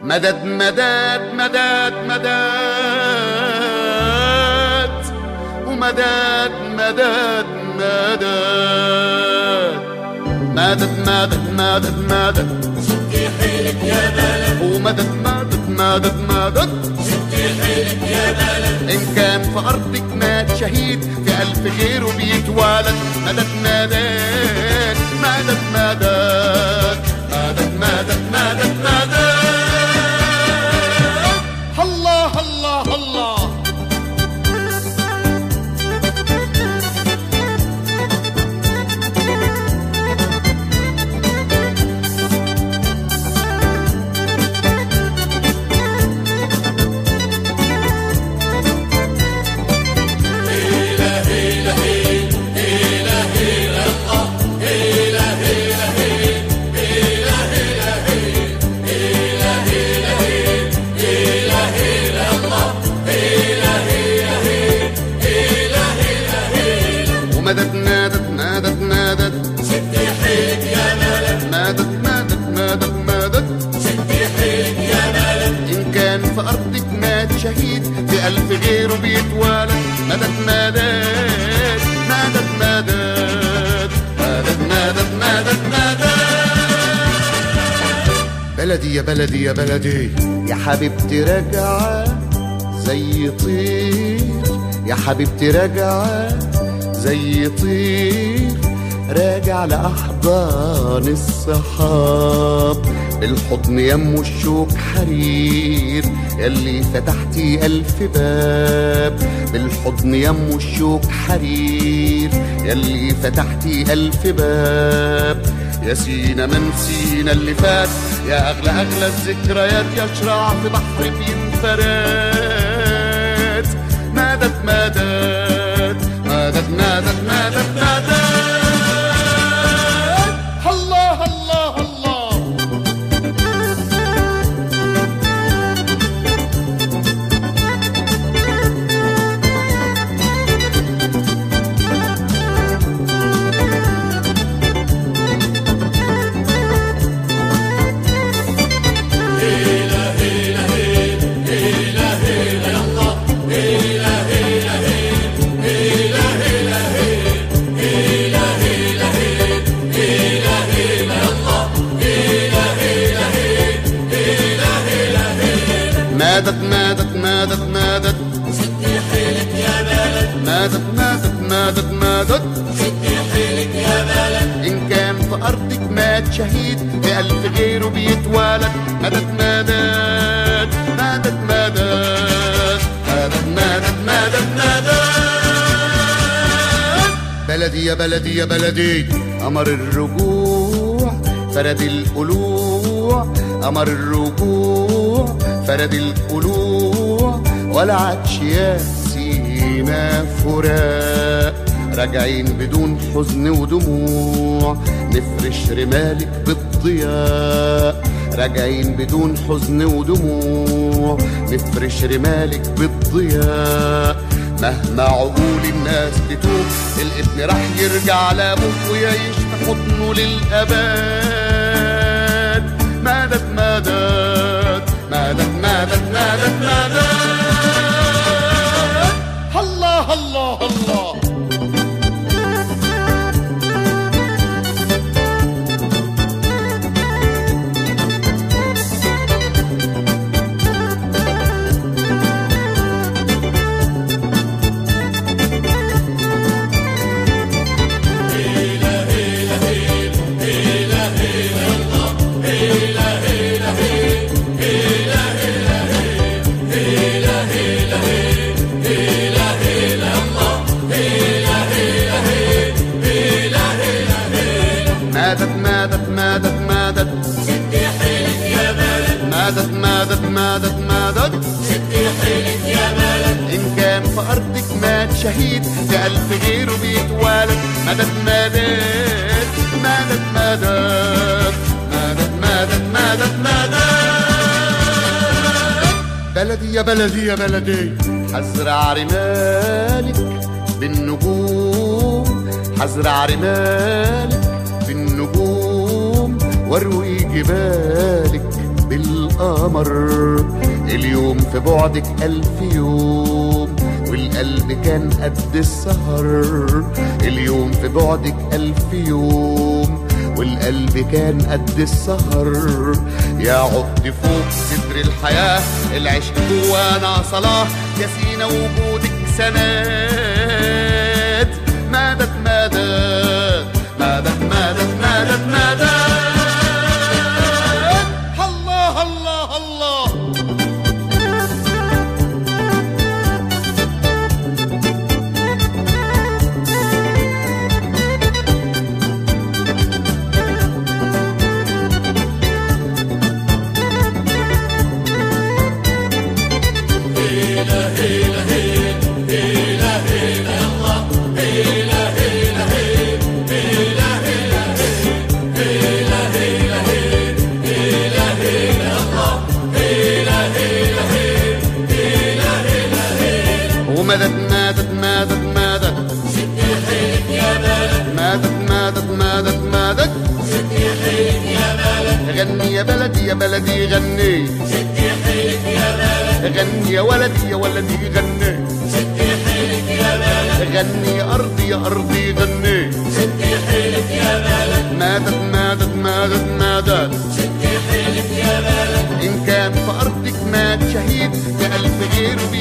مدد مدد مدد مدد ومدد مدد مدد مدد مدد مدد مدد شدي حيلك يا بلد ومدد مدد مدد مدد شدي حيلك يا بلد إن كان في أرضك مات شهيد في ألف غيره بيتولد مدد مدد مدد مدد مدد مدد مدد مدد الله الله الله مدد مدد مدد مدد شدي حيلك يا بلد مدد مدد مدد مدد شدي حيلك يا بلد إن كان في أرضك مات شهيد في ألف غيره بيتولد مدد مدد مدد مدد مدد مدد مدد مدد بلدي يا بلدي يا بلدي يا حبيبتي راجعة زي طير يا حبيبتي راجعة زي طير راجع لأحضان الصحاب بالحضن يم الشوك حرير يلي فتحتي ألف باب بالحضن يم الشوك حرير يلي فتحتي ألف باب يا سينا من سينا اللي فات يا أغلى أغلى الذكريات يشرع في بحر بينفرات مدد مدد مدد مدد مدد مدد الله الله الله مدد مدد مدد مدد شدي حيلك يا بلد مدد مدد مدد مدد شدي حيلك يا بلد إن كان في أرضك مات شهيد في ألف غيره بيتولد مدد مدد مدد مدد مدد مدد مدد مدد بلدي يا بلدي يا بلدي قمر الرجوع فرد القلوع قمر الرجوع فرد القلوع ولا عادش يا سينا فراق راجعين بدون حزن ودموع نفرش رمالك بالضياء راجعين بدون حزن ودموع نفرش رمالك بالضياء مهما عقول الناس تتوب الابن راح يرجع لابوه ويعيش في حضنه للأبد مدد مدد مدد مدد مدد مدد الله الله الله مدد مدد مدد مدد شدي حيلك يا بلد مدد مدد مدد مدد شدي حيلك يا بلد إن كان في أرضك مات شهيد في ألف غيره بيتولد مدد مدد مدد مدد مدد مدد مدد مدد بلدي يا بلدي يا بلدي هزرع رمالك بالنجوم هزرع رمالك بالنجوم واروي جبالك القمر. اليوم في بعدك 1000 يوم والقلب كان قد السهر. اليوم في بعدك 1000 يوم والقلب كان قد السهر. يا عقد فوق ستر الحياة العشق جوانا صلاة. يا سينا وجودك سند. مدد مدد مدد مدد مدد مدد. الله الله الله. ومدد مدد مدد مدد. شدي حيلك يا بلد. مدد مدد مدد مدد. شدي حيلك يا بلد. غني يا بلدي يا بلدي غني. شدي حيلك يا بلد. غني يا ولدي يا ولدي غني. شدي حيلك يا بلد. غني يا أرضي يا أرضي غني. شدي حيلك يا بلد. مدد مدد مدد مدد. شدي حيلك يا بلد. إن كان في أرضك مات شهيد ب1000 غيره